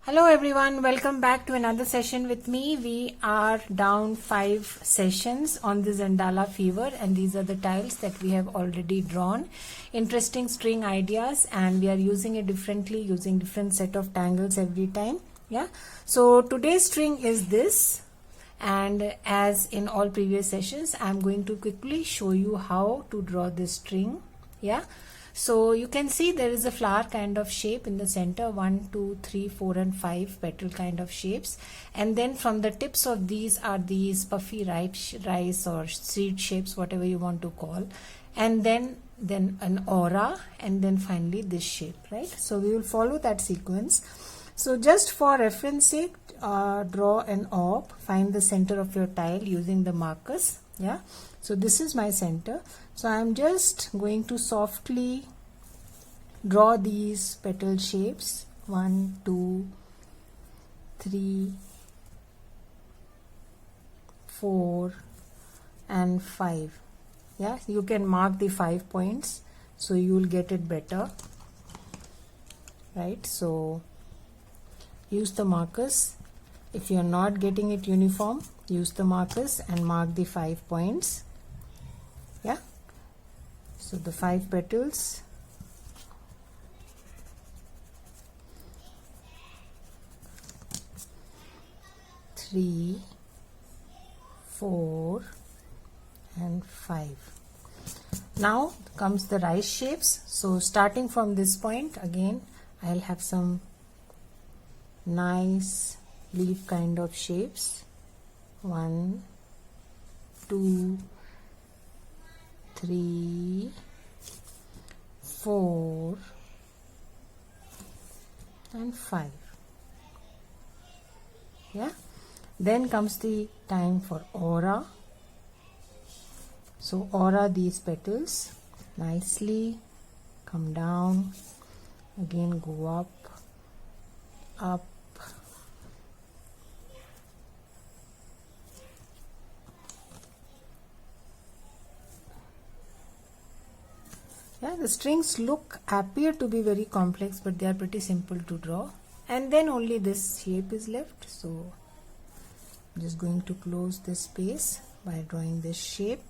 Hello everyone, welcome back to another session with me. We are down 5 sessions on the Zendala fever, and these are the tiles that we have already drawn. Interesting string ideas, and we are using it differently, using different set of tangles every time. Yeah. So today's string is this, and as in all previous sessions, I am going to quickly show you how to draw this string. Yeah. So you can see there is a flower kind of shape in the center, 1, 2, 3, 4 and 5 petal kind of shapes, and then from the tips of these are these puffy rice or seed shapes, whatever you want to call, and then an aura, and then finally this shape, right? So we will follow that sequence. So just for reference sake, draw an orb, find the center of your tile using the markers. Yeah, so this is my center. So I am just going to softly draw these petal shapes, 1, 2, 3, 4 and 5. Yeah, you can mark the 5 points so you will get it better, right? So use the markers. If you are not getting it uniform, use the markers and mark the 5 points. Yeah, so the 5 petals, three, 4 and 5. Now comes the rice shapes. So starting from this point, again I'll have some nice leaf kind of shapes, 1, 2, 3, 4 and 5. Yeah, then comes the time for aura. So aura, these petals nicely come down, again go up, up, yeah, the strings appear to be very complex, but they are pretty simple to draw. And then only this shape is left. So I'm just going to close this space by drawing this shape.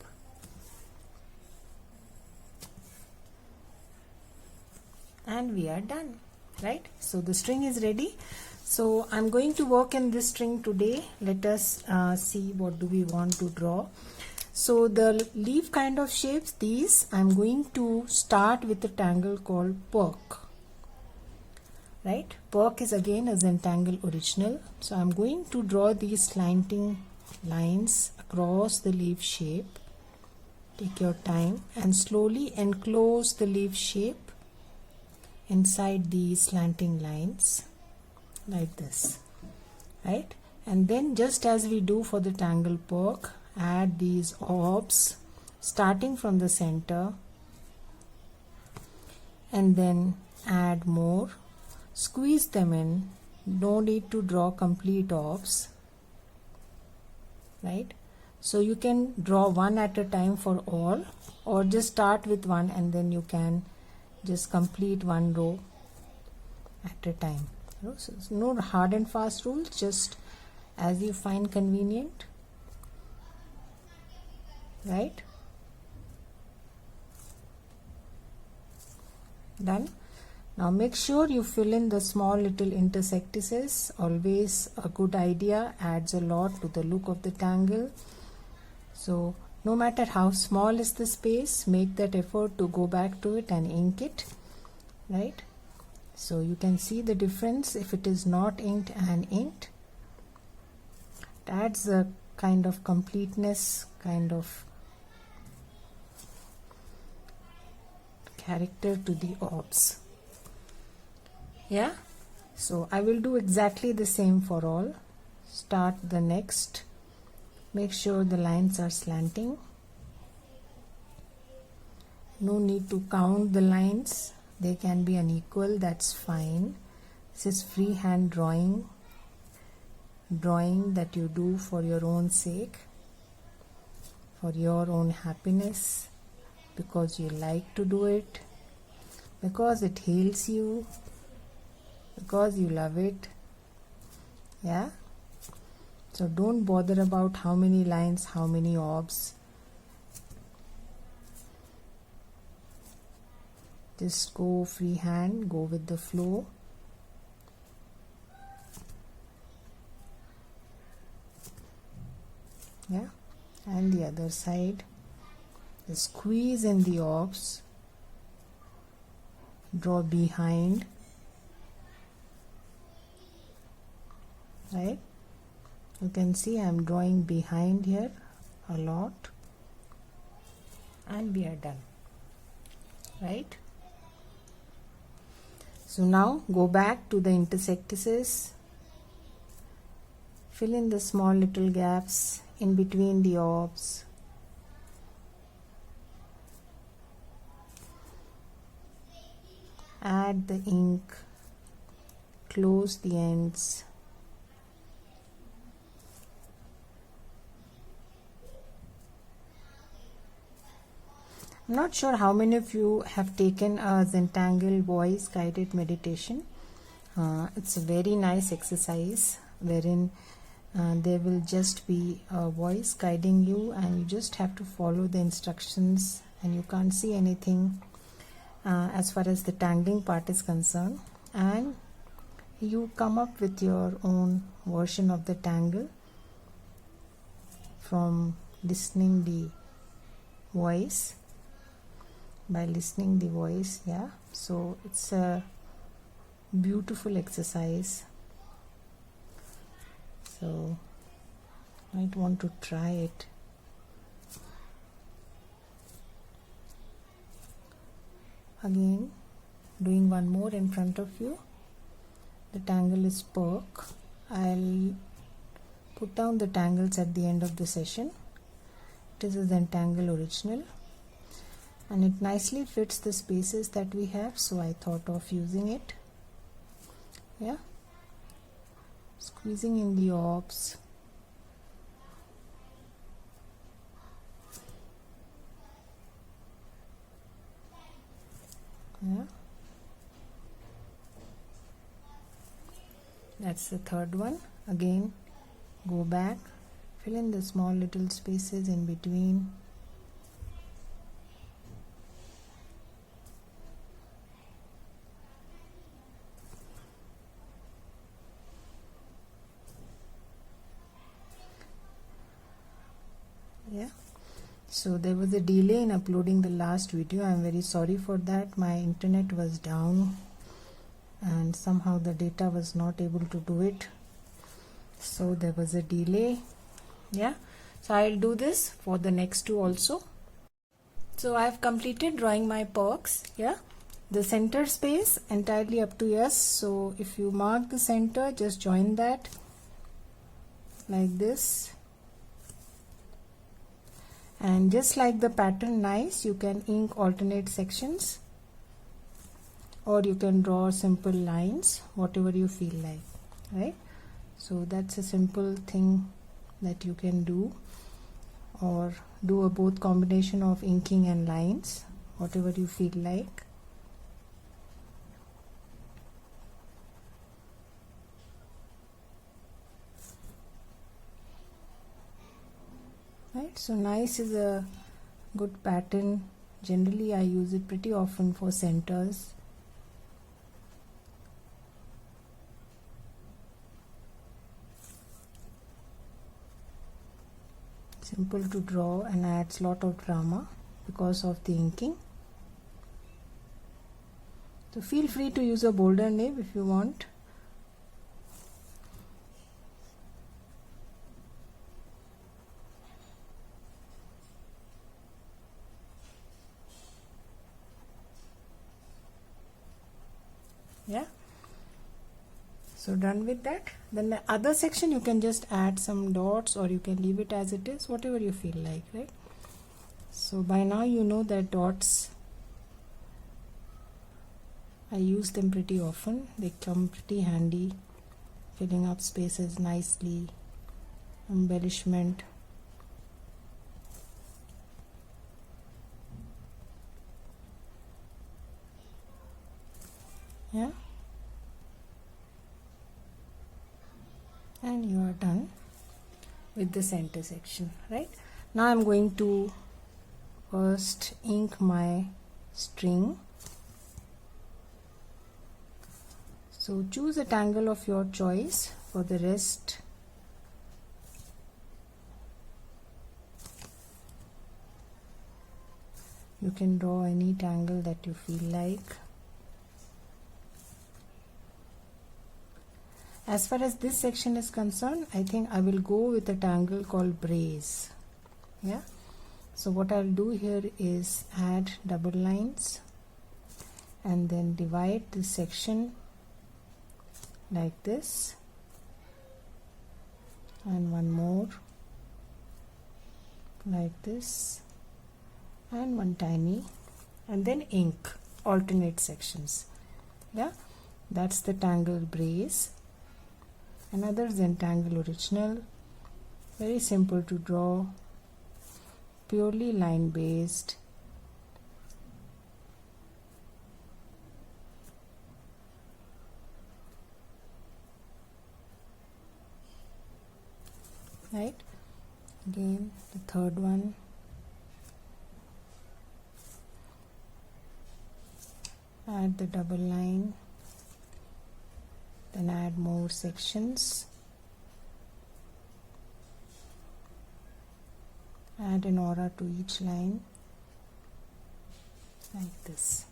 And we are done, right? So the string is ready. So I'm going to work in this string today. Let us see what do we want to draw. So the leaf kind of shapes, these I'm going to start with a tangle called perk, right? Perk is again a Zentangle original. So I'm going to draw these slanting lines across the leaf shape. Take your time and slowly enclose the leaf shape inside these slanting lines like this, right? And then just as we do for the tangle perk, add these orbs starting from the center and then add more, squeeze them in. No need to draw complete orbs, right? So you can draw one at a time for all, or just start with one and then you can just complete one row at a time. So it's no hard and fast rules, just as you find convenient, right? Done. Now make sure you fill in the small little intersectices. Always a good idea, adds a lot to the look of the tangle. So no matter how small is the space, make that effort to go back to it and ink it, right? So you can see the difference if it is not inked and inked. It adds a kind of completeness, kind of character to the orbs. Yeah, so I will do exactly the same for all. Start the next. Make sure the lines are slanting. No need to count the lines. They can be unequal, that's fine. This is freehand drawing that you do for your own sake, for your own happiness, because you like to do it, because it heals you, because you love it, Yeah, so don't bother about how many lines, how many orbs. Just go freehand, go with the flow. Yeah, and the other side. Just squeeze in the orbs, draw behind, right? You can see I'm drawing behind here a lot, and we are done, right? So now go back to the intersectices, fill in the small little gaps in between the orbs. Add the ink, close the ends. I'm not sure how many of you have taken a Zentangle voice guided meditation. It's a very nice exercise wherein there will just be a voice guiding you, and you just have to follow the instructions, and you can't see anything as far as the tangling part is concerned, and you come up with your own version of the tangle from listening the voice. By listening the voice, yeah, so it's a beautiful exercise. So might want to try it. Again, doing one more in front of you. The tangle is perk. I'll put down the tangles at the end of the session. It is a Zentangle original, and it nicely fits the spaces that we have, so I thought of using it. Yeah, squeezing in the orbs. Yeah, that's the third one. Again, go back, fill in the small little spaces in between. Yeah, so there was a delay in uploading the last video. I'm very sorry for that. My internet was down and somehow the data was not able to do it, so there was a delay. Yeah, so I'll do this for the next two also. So I've completed drawing my perks. Yeah, the center space entirely up to us. So if you mark the center, just join that like this. And just like the pattern nice, you can ink alternate sections, or you can draw simple lines, whatever you feel like, right? So that's a simple thing that you can do, or do a both combination of inking and lines, whatever you feel like. Right, so nice is a good pattern. Generally I use it pretty often for centers. Simple to draw and adds lot of drama because of the inking. So feel free to use a bolder nib if you want. Yeah, so done with that. Then the other section you can just add some dots, or you can leave it as it is, whatever you feel like, right? So by now you know that dots, I use them pretty often. They come pretty handy, filling up spaces nicely, embellishment. Yeah, and you are done with the center section, right? Now I'm going to first ink my string. So choose a tangle of your choice. For the rest, you can draw any tangle that you feel like. As far as this section is concerned, I think I will go with a tangle called brace. Yeah. So what I'll do here is add double lines and then divide this section like this, and one more like this, and one tiny, and then ink alternate sections. Yeah, that's the tangle brace. Another Zentangle original, very simple to draw, purely line based. Right, again the third one, add the double line, then add more sections, add an aura to each line like this.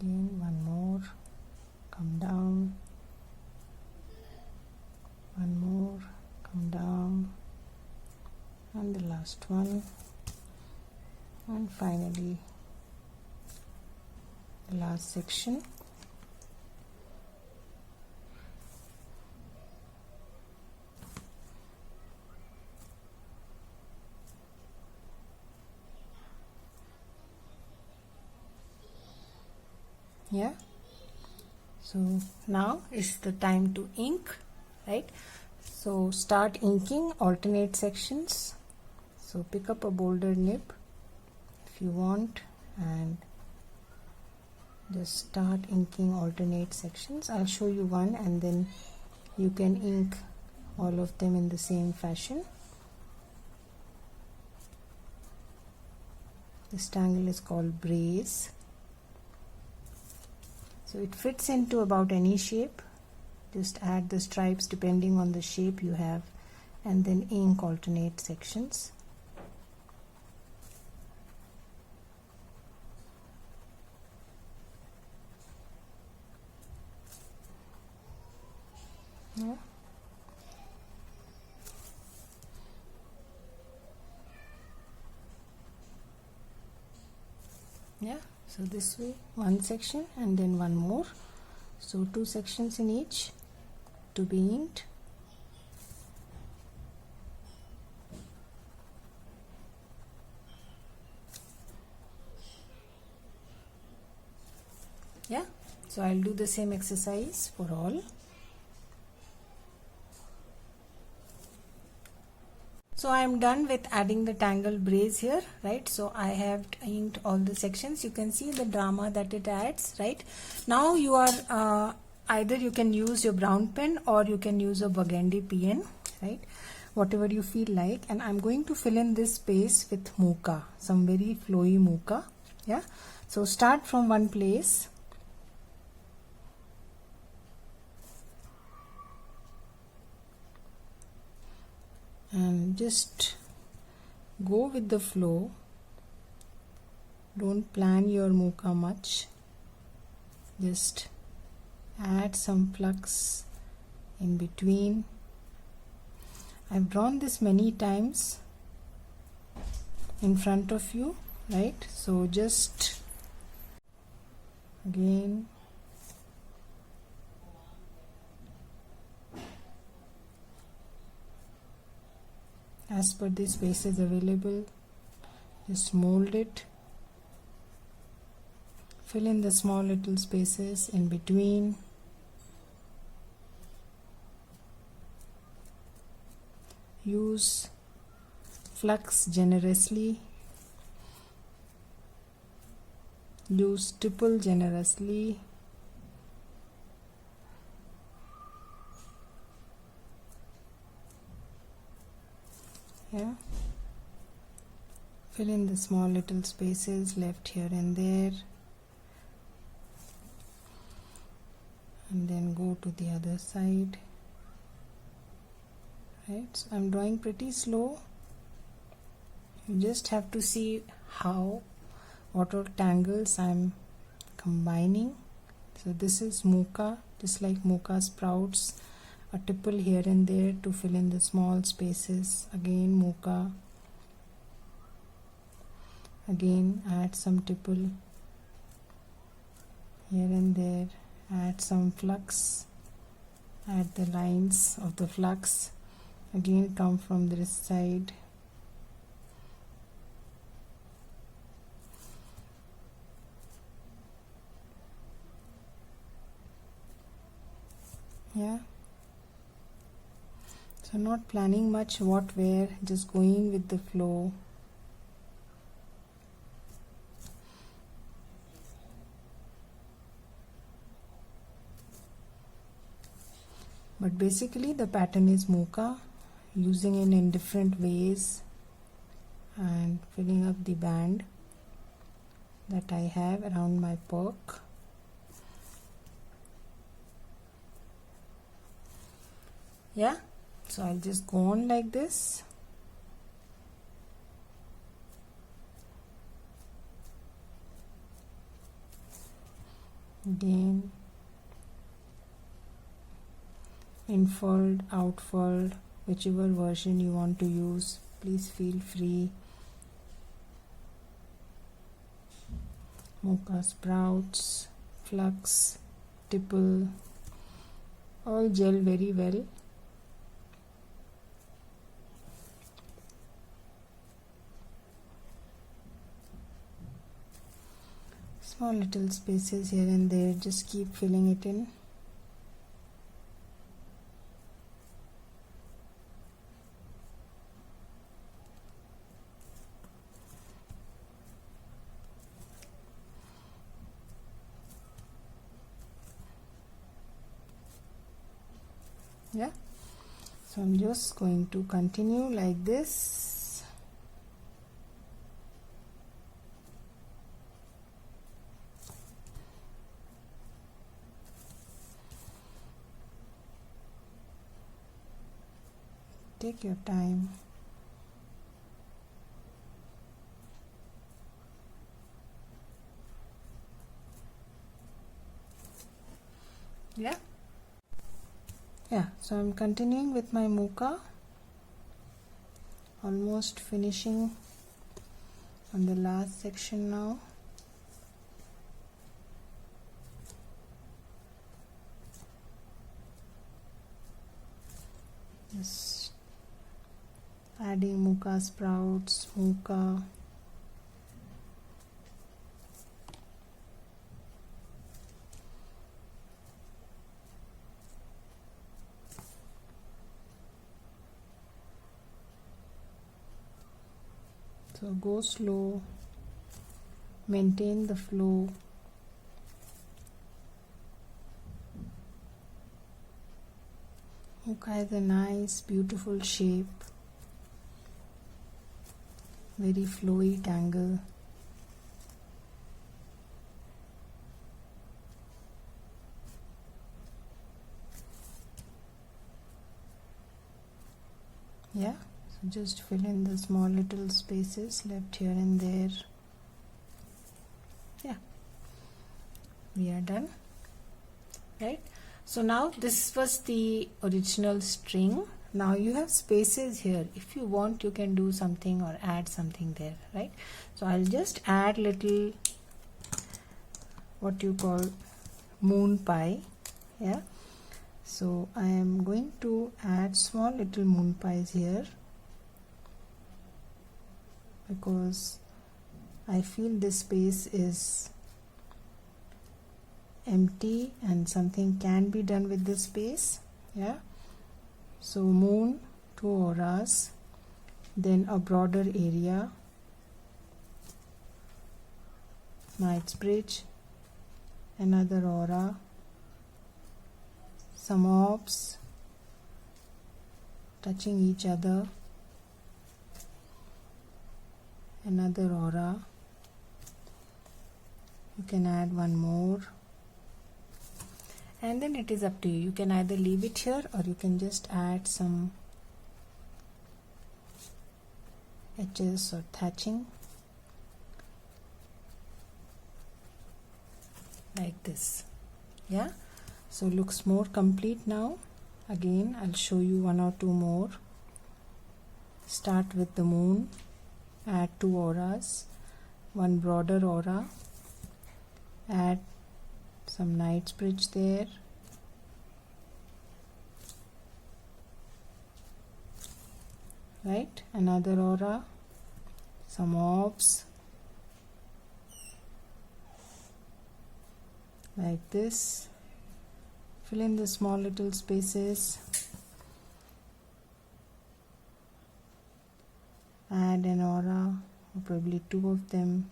Again one more, come down, one more, come down, and the last one, and finally the last section. Yeah, so now is the time to ink, right? So start inking alternate sections. So pick up a bolder nib if you want and just start inking alternate sections. I'll show you one and then you can ink all of them in the same fashion. This tangle is called brace. So it fits into about any shape. Just add the stripes depending on the shape you have and then ink alternate sections. Yeah. Yeah, so this way one section and then one more, so two sections in each to be inked. Yeah, so I'll do the same exercise for all. So I am done with adding the tangle brace here, right? So I have inked all the sections. You can see the drama that it adds, right? Now you are either you can use your brown pen or you can use a burgundy pen, right? Whatever you feel like. And I'm going to fill in this space with mocha, some very flowy mocha. Yeah. So start from one place. And just go with the flow. Don't plan your mocha much. Just add some flux in between. I've drawn this many times in front of you, right? So just again as per the spaces available, just mold it, fill in the small little spaces in between. Use flux generously use stipple generously. Yeah, fill in the small little spaces left here and there, and then go to the other side. Right, so I'm drawing pretty slow. You just have to see what all tangles I'm combining. So this is muka, just like muka sprouts, a tipple here and there to fill in the small spaces. Again muka, again add some tipple here and there, add some flux, add the lines of the flux, again come from this side. Yeah, so not planning much what where, just going with the flow. But basically the pattern is muka, using it in different ways and filling up the band that I have around my perk. Yeah, so I'll just go on like this. Again, infurled, outfurled, whichever version you want to use, please feel free. Muka sprouts, flux, tipple, all gel very well. Small little spaces here and there, just keep filling it in. Yeah, so I'm just going to continue like this. Take your time. Yeah. Yeah, so I'm continuing with my muka, almost finishing on the last section now. Just adding muka sprouts, muka, so go slow, maintain the flow. Muka has a nice beautiful shape, very flowy tangle. Yeah, so just fill in the small little spaces left here and there. Yeah, we are done, right? So now this was the original string. Now you have spaces here. If you want, you can do something or add something there, right? So I'll just add little what you call moon pie. Yeah, so I am going to add small little moon pies here because I feel this space is empty and something can be done with this space. Yeah, so moon, 2 auras, then a broader area, Knightsbridge, another aura, some orbs touching each other, another aura. You can add one more, and then it is up to you. You can either leave it here or you can just add some edges or thatching like this. Yeah, so looks more complete now. Again, I'll show you one or two more. Start with the moon, add two auras, one broader aura, add some Knightsbridge there, right, another aura, some orbs like this. Fill in the small little spaces, add an aura, or probably two of them,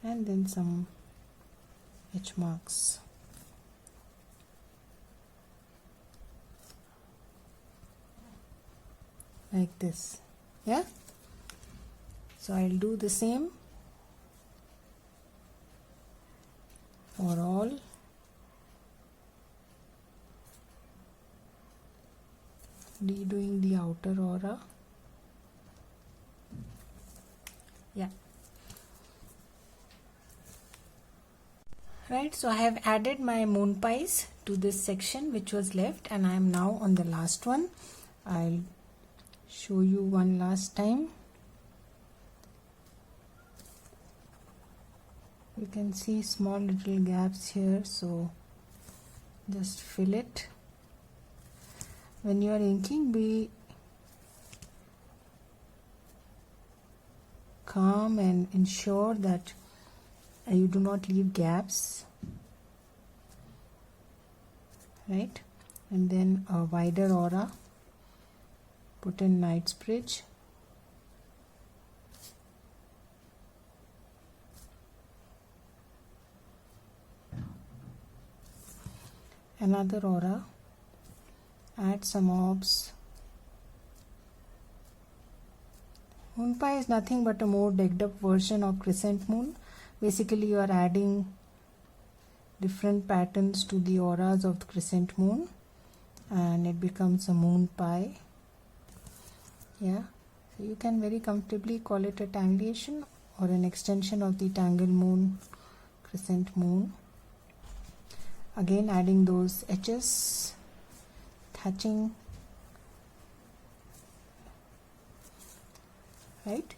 and then some edge marks. Like this. Yeah, so I'll do the same for all. Redoing the outer aura. Yeah, right, so I have added my moon pies to this section which was left, and I am now on the last one. I'll show you one last time. You can see small little gaps here, so just fill it. When you are inking, be calm and ensure that you do not leave gaps, right? And then a wider aura, put in Knightsbridge, another aura, add some orbs. Moon pie is nothing but a more decked up version of crescent moon. Basically you are adding different patterns to the auras of the crescent moon and it becomes a moon pie. Yeah, so you can very comfortably call it a tangulation or an extension of the tangle moon, crescent moon. Again adding those edges, hatching, right?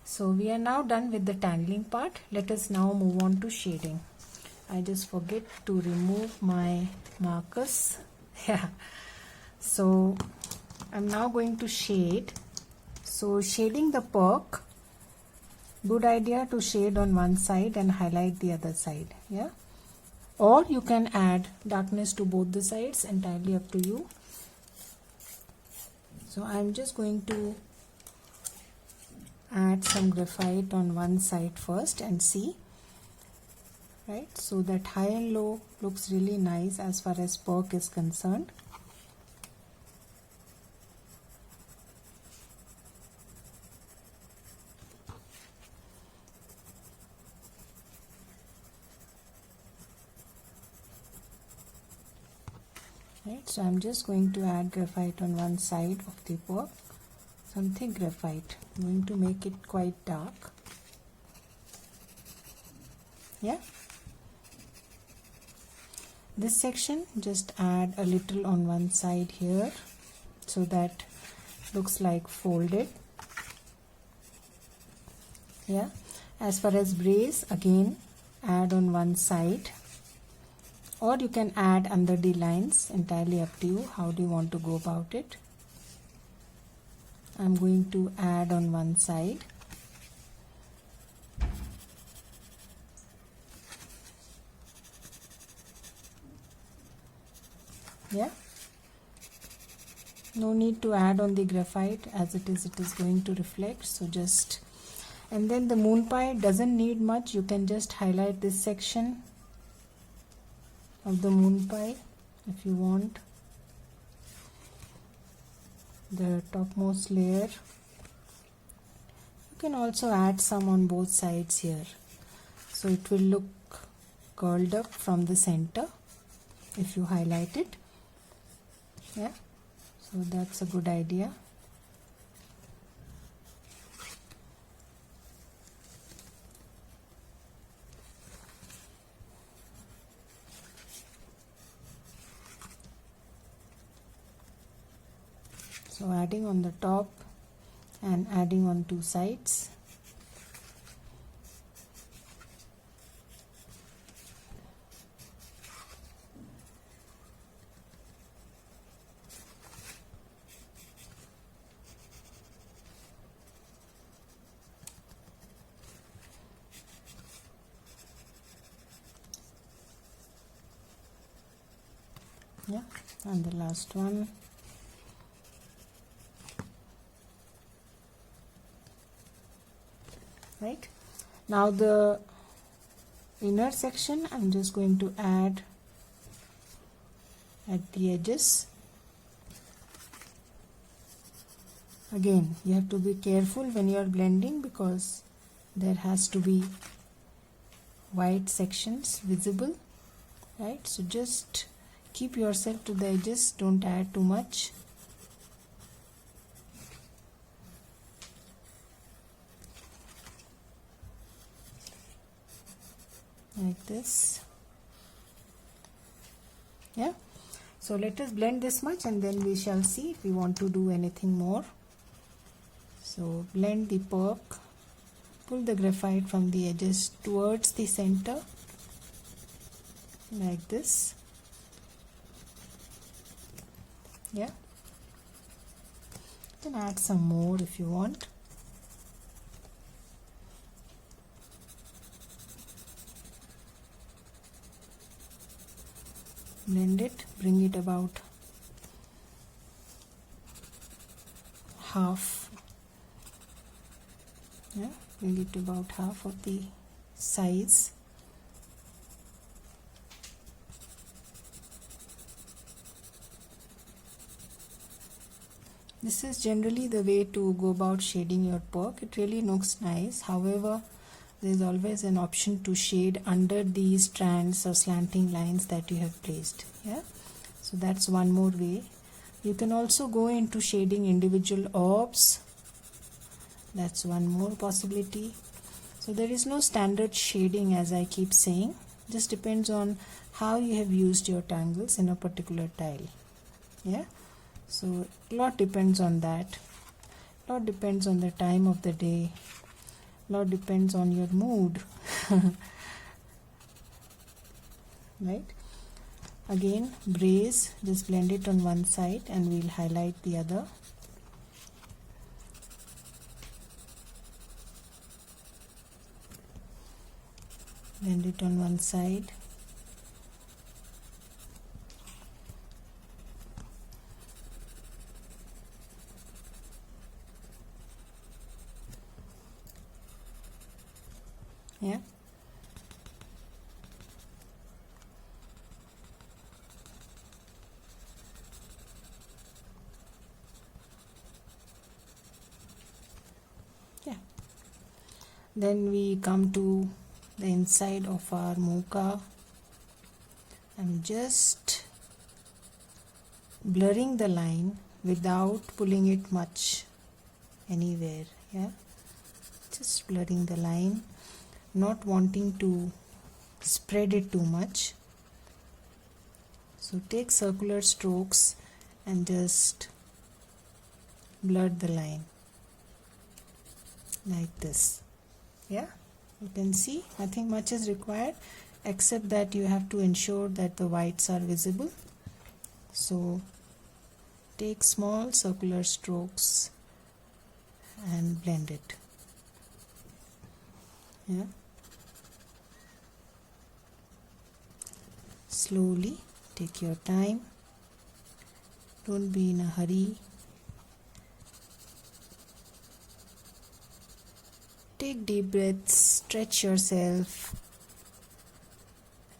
So we are now done with the tangling part. Let us now move on to shading. I just forget to remove my markers. Yeah, so I'm now going to shade. So shading the perk, good idea to shade on one side and highlight the other side. Yeah, or you can add darkness to both the sides, entirely up to you. So I'm just going to add some graphite on one side first and see, right, so that high and low looks really nice as far as perk is concerned. Right, so I'm just going to add graphite on one side of the perk, some thick graphite. I'm going to make it quite dark. Yeah, this section just add a little on one side here so that looks like folded. Yeah, as far as brace, again add on one side, or you can add under the lines, entirely up to you. How do you want to go about it? I'm going to add on one side. Yeah, no need to add on the graphite, as it is going to reflect. So just And then the moon pie doesn't need much. You can just highlight this section of the moon pie if you want. The topmost layer. You can also add some on both sides here. So it will look curled up from the center if you highlight it. Yeah, so that's a good idea. So adding on the top and adding on two sides. Yeah, and the last one. Right, now the inner section I'm just going to add at the edges. Again, you have to be careful when you are blending because there has to be white sections visible, right? So just keep yourself to the edges, don't add too much. Like this. Yeah, so let us blend this much and then we shall see if we want to do anything more. So blend the perk, pull the graphite from the edges towards the center like this. Yeah, you can add some more if you want. Blend it, bring it about half. Yeah, bring it to about half of the size. This is generally the way to go about shading your perk. It really looks nice. However, there is always an option to shade under these strands or slanting lines that you have placed. Yeah, so that's one more way. You can also go into shading individual orbs. That's one more possibility. So there is no standard shading, as I keep saying. Just depends on how you have used your tangles in a particular tile. Yeah, so a lot depends on that. A lot depends on the time of the day. Lot depends on your mood. Right, again braze, just blend it on one side and we'll highlight the other. Blend it on one side. Yeah, yeah. Then we come to the inside of our mocha. I'm just blurring the line without pulling it much anywhere. Yeah, just blurring the line, not wanting to spread it too much. So take circular strokes and just blur the line like this. Yeah, you can see nothing much is required except that you have to ensure that the whites are visible. So take small circular strokes and blend it. Yeah, slowly, take your time, don't be in a hurry. take deep breaths, stretch yourself,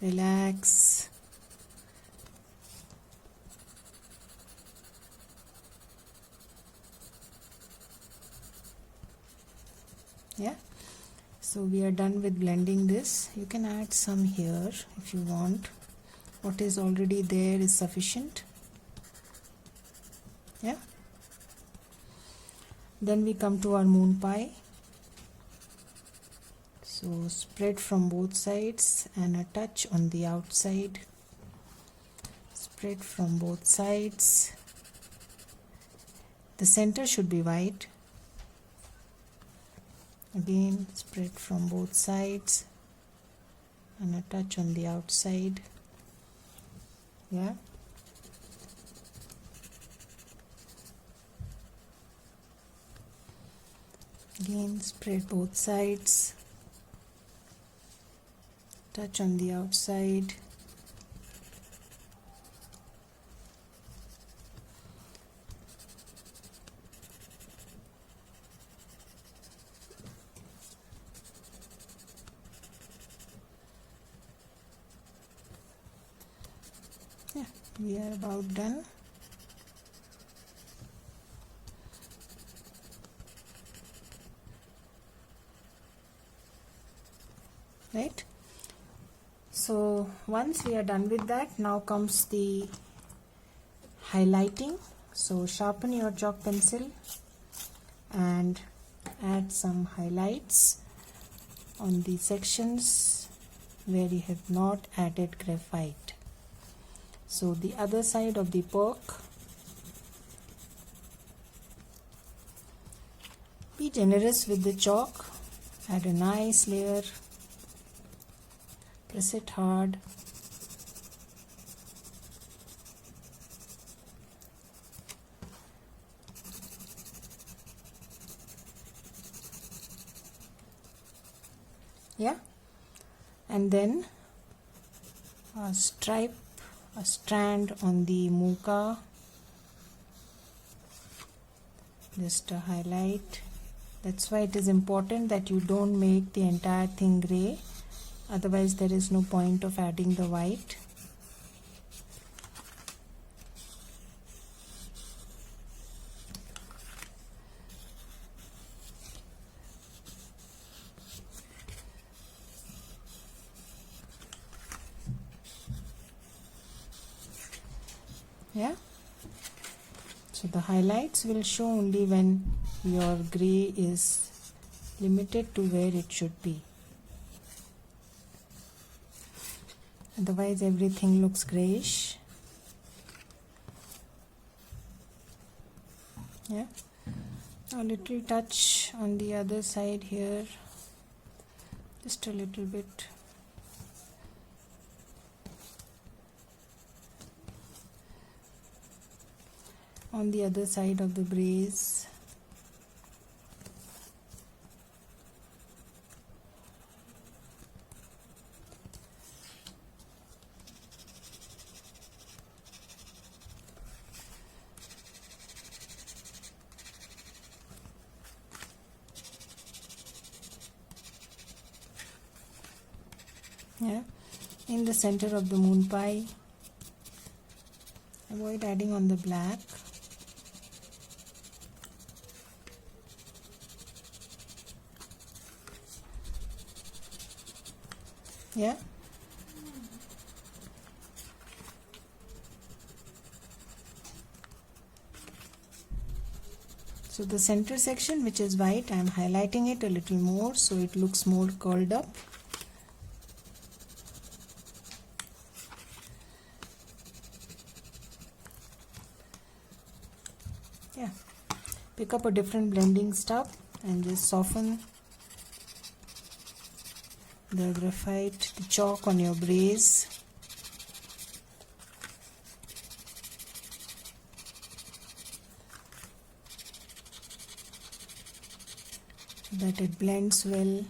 relax. Yeah, so we are done with blending this. You can add some here if you want. What is already there is sufficient. Yeah, then we come to our moon pie. So spread from both sides and a touch on the outside. Spread from both sides. The center should be white. Again, spread from both sides and a touch on the outside. Yeah. Again, spread both sides. Touch on the outside. Yeah, we are about done. Right? So once we are done with that, now comes the highlighting. So sharpen your chalk pencil and add some highlights on the sections where you have not added graphite. So the other side of the perk, be generous with the chalk, add a nice layer, press it hard. Yeah, and then a stripe, a strand on the muka, just a highlight. That's why it is important that you don't make the entire thing gray, otherwise there is no point of adding the white. Yeah, so the highlights will show only when your gray is limited to where it should be. Otherwise everything looks grayish. Yeah, a little touch on the other side here, just a little bit. On the other side of the brace. Yeah, in the center of the moon pie, avoid adding on the black. Yeah, so the center section, which is white, I am highlighting it a little more so it looks more curled up. Yeah, pick up a different blending stub and just soften the graphite, the chalk on your brace. So that it blends well.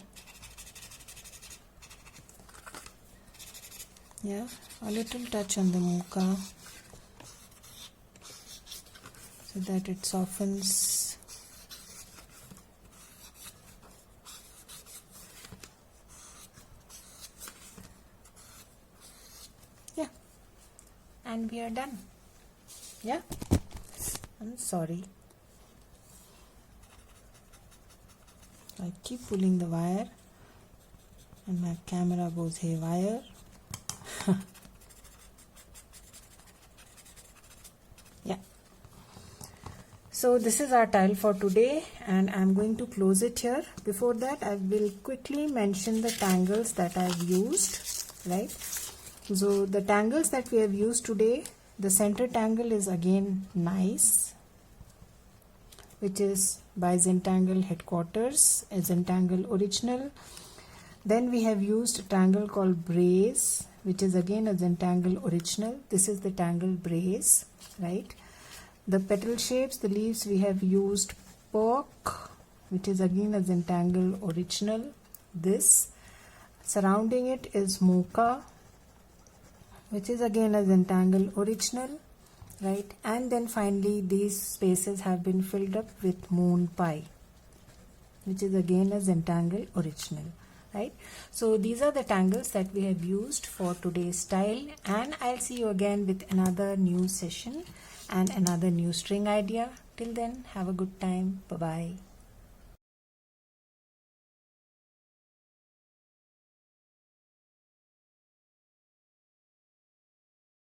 Yeah, a little touch on the muka so that it softens. we are done. Yeah, I'm sorry. I keep pulling the wire and my camera goes haywire. Yeah. So this is our tile for today, and I'm going to close it here. Before that, I will quickly mention the tangles that I've used, right? So the tangles that we have used today, the center tangle is again nice, which is by Zentangle Headquarters, a Zentangle original. Then we have used a tangle called Brace, which is again a Zentangle original. This is the tangle Brace, right? The petal shapes, the leaves, we have used Pork, which is again a Zentangle original. This surrounding it is Mocha, which is again a Zentangle original, right? And then finally these spaces have been filled up with Moon Pie, which is again a Zentangle original, right? So these are the tangles that we have used for today's style, and I'll see you again with another new session and another new string idea. Till then, have a good time. Bye bye.